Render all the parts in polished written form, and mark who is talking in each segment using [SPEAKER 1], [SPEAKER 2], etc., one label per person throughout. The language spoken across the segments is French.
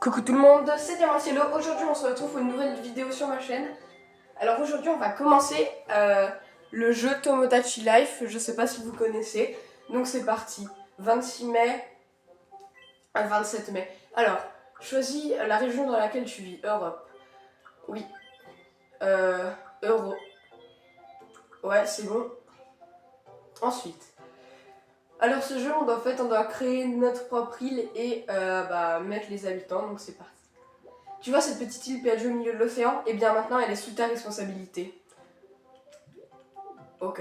[SPEAKER 1] Coucou tout le monde, c'est Diamantiello. Aujourd'hui on se retrouve pour une nouvelle vidéo sur ma chaîne. Alors aujourd'hui on va commencer le jeu Tomodachi Life, je sais pas si vous connaissez. Donc c'est parti, 26 mai à 27 mai. Alors, choisis la région dans laquelle tu vis, Europe. Oui. Euro. Ouais, c'est bon. Ensuite. Alors ce jeu, on doit créer notre propre île et mettre les habitants, donc c'est parti. Tu vois cette petite île perdue au milieu de l'océan? Eh bien maintenant elle est sous ta responsabilité. Ok.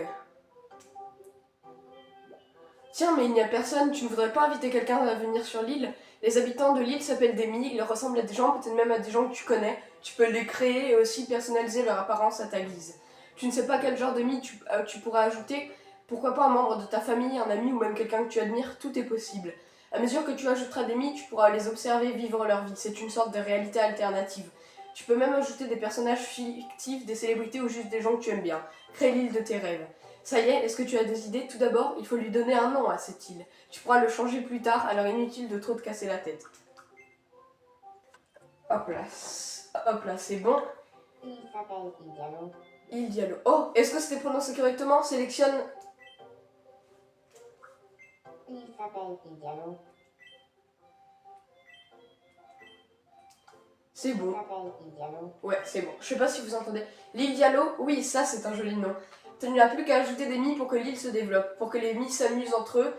[SPEAKER 1] Tiens, mais il n'y a personne, tu ne voudrais pas inviter quelqu'un à venir sur l'île? Les habitants de l'île s'appellent des Mi, ils ressemblent à des gens, peut-être même à des gens que tu connais. Tu peux les créer et aussi personnaliser leur apparence à ta guise. Tu ne sais pas quel genre de Mi tu pourras ajouter? Pourquoi pas un membre de ta famille, un ami ou même quelqu'un que tu admires? Tout est possible. À mesure que tu ajouteras des Mi, tu pourras les observer vivre leur vie. C'est une sorte de réalité alternative. Tu peux même ajouter des personnages fictifs, des célébrités ou juste des gens que tu aimes bien. Crée l'île de tes rêves. Ça y est, est-ce que tu as des idées? Tout d'abord, il faut lui donner un nom à cette île. Tu pourras le changer plus tard, alors inutile de trop te casser la tête. Hop là, c'est bon.
[SPEAKER 2] Il s'appelle Il Diallo.
[SPEAKER 1] Il Diallo. Oh, est-ce que c'était prononcé correctement? Sélectionne.
[SPEAKER 2] Il s'appelle Il Diallo.
[SPEAKER 1] C'est bon.
[SPEAKER 2] Il s'appelle Il Diallo.
[SPEAKER 1] Ouais, c'est bon. Je sais pas si vous entendez. L'île Diallo, oui, ça c'est un joli nom. Tu n'as plus qu'à ajouter des mi pour que l'île se développe, pour que les mi s'amusent entre eux.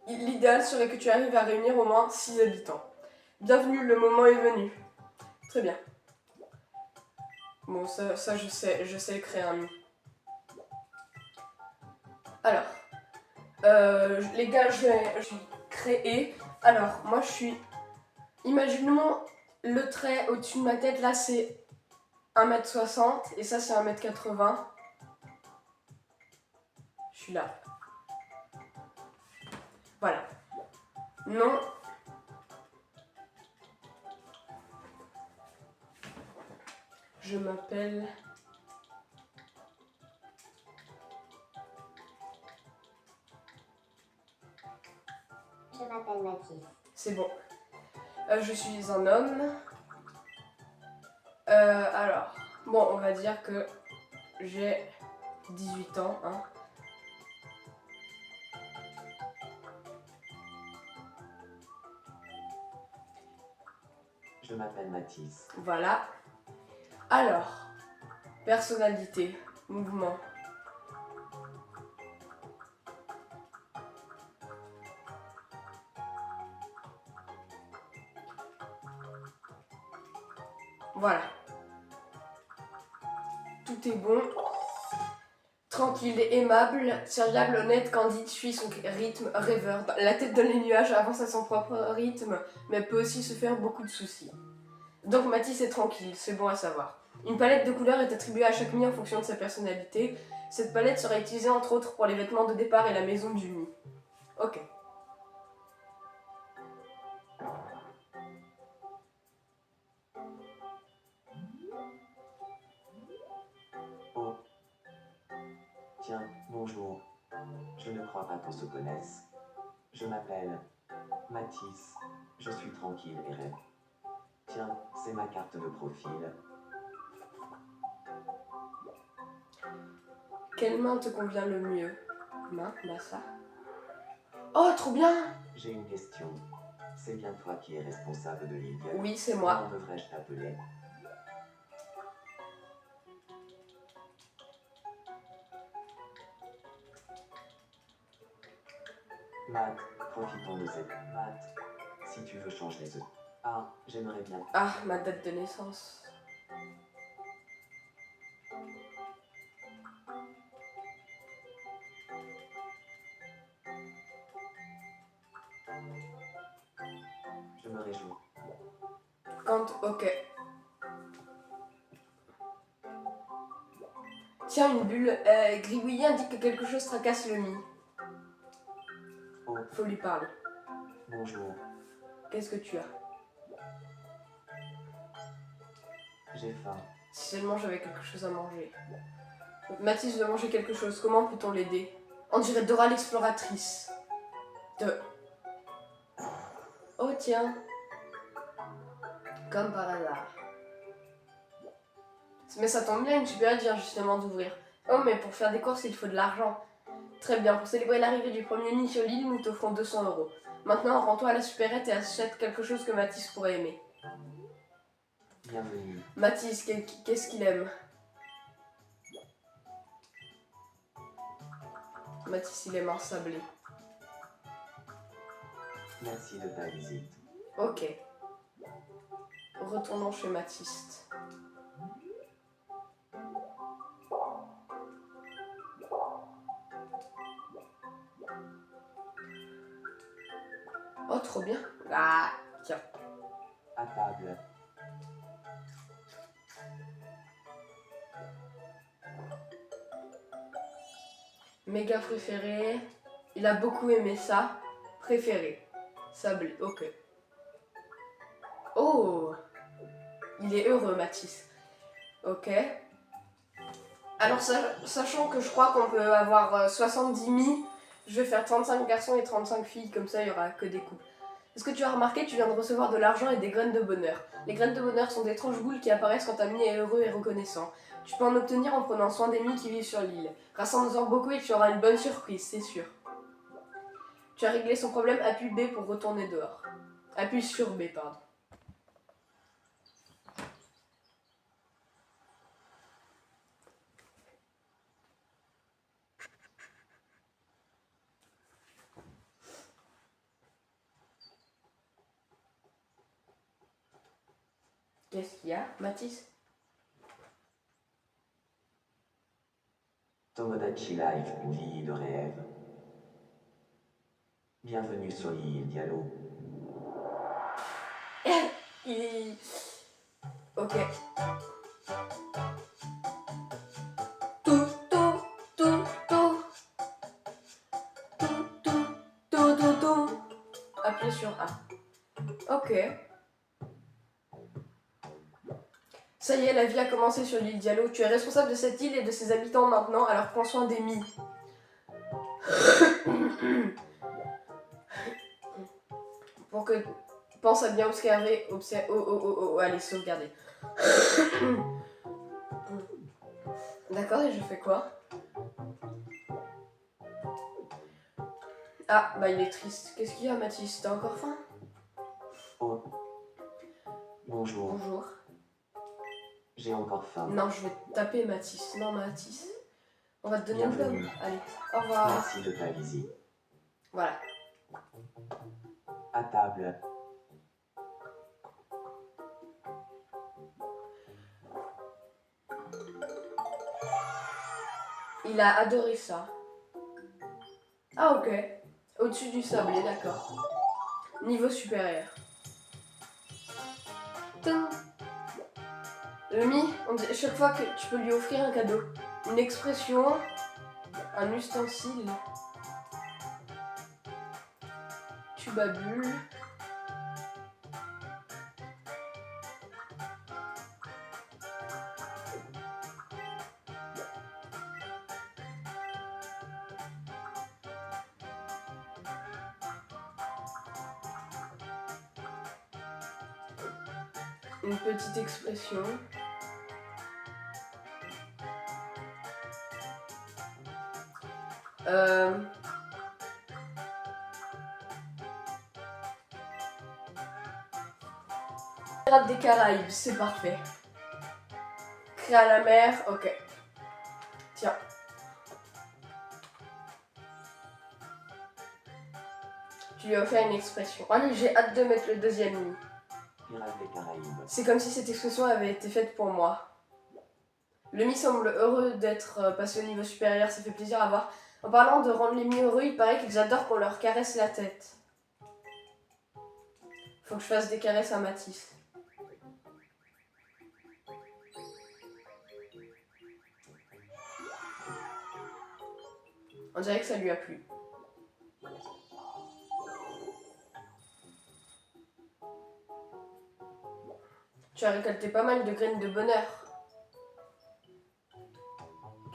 [SPEAKER 1] L'idéal serait que tu arrives à réunir au moins 6 habitants. Bienvenue, le moment est venu. Très bien. Bon, ça je sais créer un mi. Alors, les gars, je vais créer. Alors, moi je suis. Imaginons le trait au-dessus de ma tête, là c'est 1m60 et ça c'est 1m80. Je suis là. Voilà. Non. Je m'appelle.
[SPEAKER 2] Je m'appelle Mathis.
[SPEAKER 1] C'est bon. Je suis un homme. Alors, bon, on va dire que j'ai 18 ans. Hein.
[SPEAKER 3] Je m'appelle Mathis.
[SPEAKER 1] Voilà. Alors, personnalité, mouvement. Voilà. Tout est bon. Tranquille, aimable, serviable, honnête, candide, suit son rythme, rêveur. La tête dans les nuages avance à son propre rythme, mais peut aussi se faire beaucoup de soucis. Donc Mathis est tranquille, c'est bon à savoir. Une palette de couleurs est attribuée à chaque mi en fonction de sa personnalité. Cette palette sera utilisée entre autres pour les vêtements de départ et la maison du mi. Ok.
[SPEAKER 3] Oh. Tiens, bonjour. Je ne crois pas qu'on se connaisse. Je m'appelle Mathis. Je suis tranquille et rêve. Tiens, c'est ma carte de profil.
[SPEAKER 1] Quelle main te convient le mieux? Main, bah ça. Oh, trop bien!
[SPEAKER 3] J'ai une question. C'est bien toi qui es responsable de l'île.
[SPEAKER 1] Oui, c'est moi.
[SPEAKER 3] Comment devrais-je t'appeler? Matt, profitons de cette... Matt, si tu veux changer les œufs. Ah, j'aimerais bien...
[SPEAKER 1] Ah, ma date de naissance.
[SPEAKER 3] Je me réjouis.
[SPEAKER 1] Quand... Ok. Tiens, une bulle. Gribouillis indique que quelque chose tracasse le mi.
[SPEAKER 3] Oh,
[SPEAKER 1] Faut lui parler.
[SPEAKER 3] bonjour.
[SPEAKER 1] Qu'est-ce que tu as?
[SPEAKER 3] J'ai faim.
[SPEAKER 1] Si seulement j'avais quelque chose à manger. Mathis veut manger quelque chose. Comment peut-on l'aider? On dirait Dora l'exploratrice. Oh tiens. Comme par hasard. Mais ça tombe bien, une supérieure vient justement d'ouvrir. Oh, mais pour faire des courses, il faut de l'argent. Très bien, pour célébrer l'arrivée du premier nid sur l'île, nous t'offrons 200 €. Maintenant, rends-toi à la supérette et achète quelque chose que Mathis pourrait aimer.
[SPEAKER 3] Bienvenue.
[SPEAKER 1] Mathis, qu'est-ce qu'il aime? Mathis, il aime un sablé.
[SPEAKER 3] Merci de ta visite.
[SPEAKER 1] Ok. Retournons chez Mathis. Oh, trop bien. Ah, tiens.
[SPEAKER 3] À table.
[SPEAKER 1] Méga préféré. Il a beaucoup aimé ça. Préféré. Sablé, ok. Oh, il est heureux, Mathis. Ok. Alors, sachant que je crois qu'on peut avoir 70 mis, je vais faire 35 garçons et 35 filles, comme ça il n'y aura que des couples. Est-ce que tu as remarqué, tu viens de recevoir de l'argent et des graines de bonheur. Les graines de bonheur sont d'étranges boules qui apparaissent quand un mi est heureux et reconnaissant. Tu peux en obtenir en prenant soin des mi qui vivent sur l'île. Rassemble-en beaucoup et tu auras une bonne surprise, c'est sûr. Tu as réglé son problème, appuie B pour retourner dehors. Appuie sur B, pardon. Qu'est-ce qu'il y a, Mathis?
[SPEAKER 3] Tomodachi Life, une vie de rêve. Bienvenue sur l'île Diallo.
[SPEAKER 1] Ok. Tout, tout, tout, tout. Tout, tout, tout, tout, tout. Appuyez sur A. Ok. Ça y est, la vie a commencé sur l'île Diallo. Tu es responsable de cette île et de ses habitants maintenant, alors prends soin des mi. Pour que... Pense à bien observer... allez, sauvegarder. D'accord, et je fais quoi? Ah, bah il est triste. Qu'est-ce qu'il y a, Mathis? T'as encore faim?
[SPEAKER 3] Oh. Bonjour.
[SPEAKER 1] Bonjour.
[SPEAKER 3] J'ai encore faim.
[SPEAKER 1] Non, je vais taper Mathis. Non, Mathis. On va te donner une
[SPEAKER 3] Bienvenue.
[SPEAKER 1] pomme. Allez, au revoir.
[SPEAKER 3] Merci de ta visite.
[SPEAKER 1] Voilà.
[SPEAKER 3] À table.
[SPEAKER 1] Il a adoré ça. Ah, ok. Au-dessus du sablé, d'accord. Niveau supérieur. Tum. Le mi, on dit chaque fois que tu peux lui offrir un cadeau. Une expression, un ustensile. Tu babules. Une petite expression. Pirates des Caraïbes, c'est parfait. Créer à la mer, ok. Tiens. Tu lui as offert une expression. Allez, j'ai hâte de mettre le deuxième nid.
[SPEAKER 3] Pirates des Caraïbes.
[SPEAKER 1] C'est comme si cette expression avait été faite pour moi. Le mi semble heureux d'être passé au niveau supérieur, ça fait plaisir à voir. En parlant de rendre les mi heureux, il paraît qu'ils adorent qu'on leur caresse la tête. Faut que je fasse des caresses à Mathis. On dirait que ça lui a plu. Tu as récolté pas mal de graines de bonheur.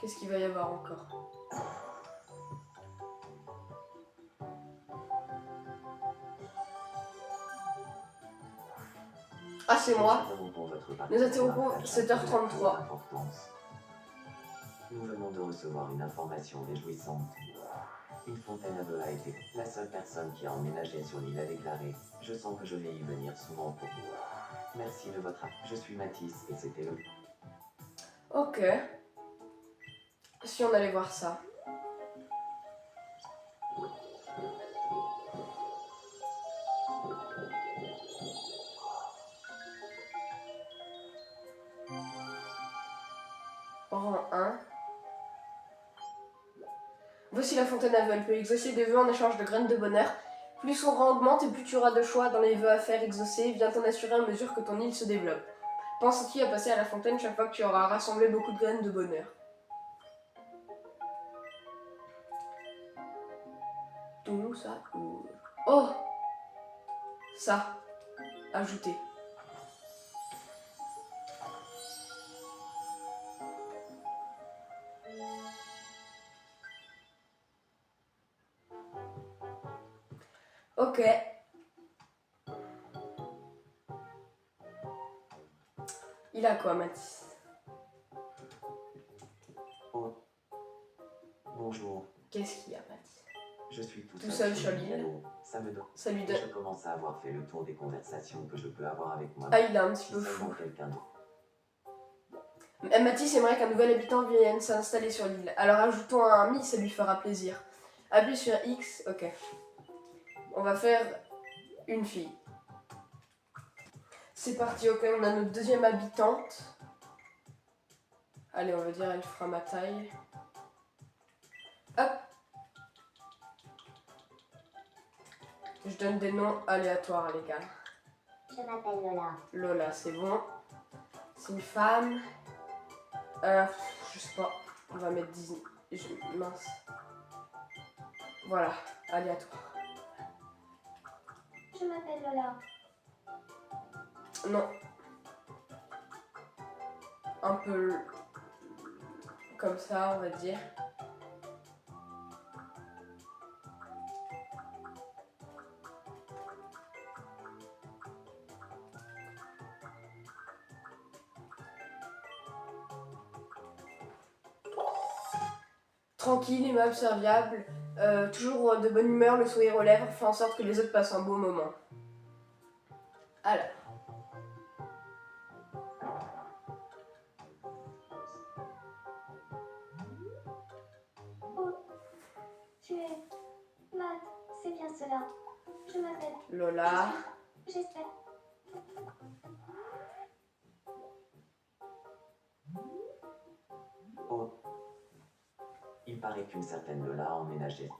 [SPEAKER 1] Qu'est-ce qu'il va y avoir encore? Ah, c'est moi.
[SPEAKER 3] Nous interrompons votre
[SPEAKER 1] Nous
[SPEAKER 3] parcours
[SPEAKER 1] interrompons
[SPEAKER 3] à
[SPEAKER 1] 7h33.
[SPEAKER 3] d'importance. Nous venons de recevoir une information réjouissante. Une fontaine à vol a été. La seule personne qui a emménagé sur l'île a déclaré: je sens que je vais y venir souvent pour vous. Merci de votre aide. Je suis Mathis et c'était le.
[SPEAKER 1] Ok. Si on allait voir ça. Rang 1. Voici la fontaine à vœux. Elle peut exaucer des vœux en échange de graines de bonheur. Plus son rang augmente et plus tu auras de choix dans les vœux à faire exaucer. Viens t'en assurer à mesure que ton île se développe. Pense-t-il à passer à la fontaine chaque fois que tu auras rassemblé beaucoup de graines de bonheur. Tout ça. Oh! Ça. Ajouter. Ok. Il a quoi, Mathis?
[SPEAKER 3] Oh. Bonjour,
[SPEAKER 1] Qu'est-ce qu'il y a, Mathis?
[SPEAKER 3] je suis tout
[SPEAKER 1] Tout seul sur
[SPEAKER 3] le
[SPEAKER 1] l'île.
[SPEAKER 3] piano. Ça me donne.
[SPEAKER 1] Ça lui
[SPEAKER 3] Et
[SPEAKER 1] donne.
[SPEAKER 3] je commence à avoir fait le tour des conversations que je peux avoir avec moi.
[SPEAKER 1] Ah, il est un petit
[SPEAKER 3] Si
[SPEAKER 1] peu
[SPEAKER 3] seulement
[SPEAKER 1] fou.
[SPEAKER 3] quelqu'un d'autre.
[SPEAKER 1] Mathis aimerait qu'un nouvel habitant vienne s'installer sur l'île. Alors ajoutons un ami, ça lui fera plaisir. Appuie sur X, ok. On va faire une fille. C'est parti, ok, on a notre deuxième habitante. Allez, on va dire elle fera ma taille. Hop. Je donne des noms aléatoires, les gars.
[SPEAKER 2] Je m'appelle Lola.
[SPEAKER 1] Lola, c'est bon. C'est une femme. Je sais pas. On va mettre 10. Mince. Voilà, aléatoire.
[SPEAKER 2] Je m'appelle Lola.
[SPEAKER 1] Non. Un peu comme ça, on va dire. Tranquille, aimable, serviable, toujours de bonne humeur, le sourire aux lèvres, fait en sorte que les autres passent un beau moment. Alors.
[SPEAKER 2] Oh, tu es Matt, c'est bien cela. Je m'appelle.
[SPEAKER 1] Lola.
[SPEAKER 2] J'espère.
[SPEAKER 3] Oh. Il paraît qu'une certaine Lola a emménagé.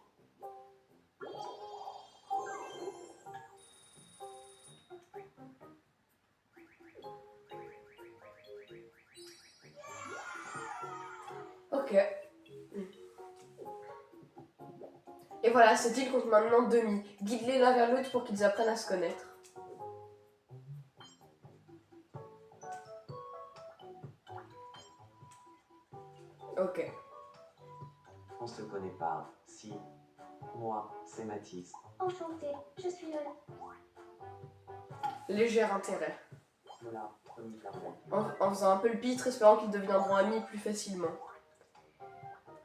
[SPEAKER 1] Ok. Et voilà, cette île compte maintenant 2 mi. Guide-les l'un vers l'autre pour qu'ils apprennent à se connaître. Ok.
[SPEAKER 3] On se connaît pas. Si. Moi, c'est Mathis.
[SPEAKER 2] Enchantée, je suis Lola.
[SPEAKER 1] Léger intérêt.
[SPEAKER 3] Lola, comme il l'appelle.
[SPEAKER 1] En faisant un peu le pitre, espérant qu'ils deviendront amis plus facilement.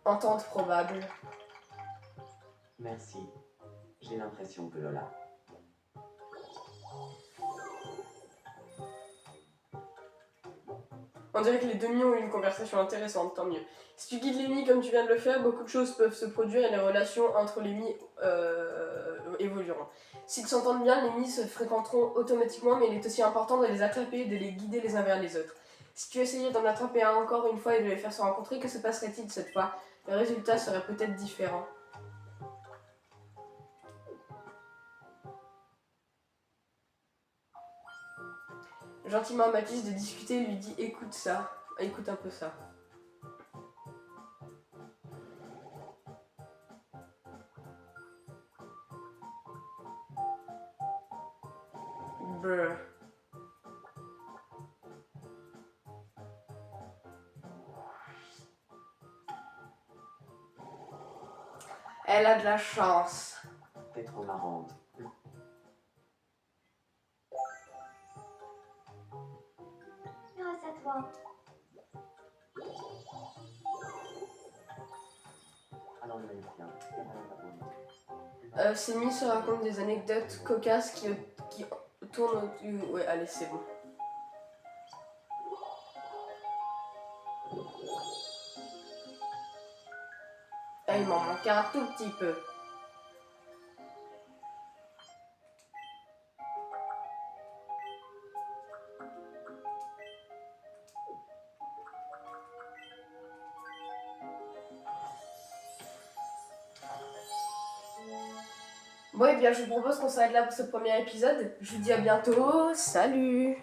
[SPEAKER 1] Entente probable.
[SPEAKER 3] Merci. J'ai l'impression que Lola.
[SPEAKER 1] On dirait que les demi ont eu une conversation intéressante, tant mieux. Si tu guides les mi comme tu viens de le faire, beaucoup de choses peuvent se produire et les relations entre les mi évolueront. S'ils s'entendent bien, les mi se fréquenteront automatiquement, mais il est aussi important de les attraper et de les guider les uns vers les autres. Si tu essayais d'en attraper un encore une fois et de les faire se rencontrer, que se passerait-il cette fois? Le résultat serait peut-être différent. Gentiment à Mathis de discuter lui dit écoute ça, écoute un peu ça. Brr. Elle a de la chance.
[SPEAKER 3] T'es trop marrante.
[SPEAKER 2] toi.
[SPEAKER 3] Alors le magicien, quelle est ta bonne?
[SPEAKER 1] Simi se raconte des anecdotes cocasses qui tournent autour... Ouais, allez, c'est bon. Ah, il m'en manque un tout petit peu. Bon, et bien, je vous propose qu'on s'arrête là pour ce premier épisode. Je vous dis à bientôt. Salut!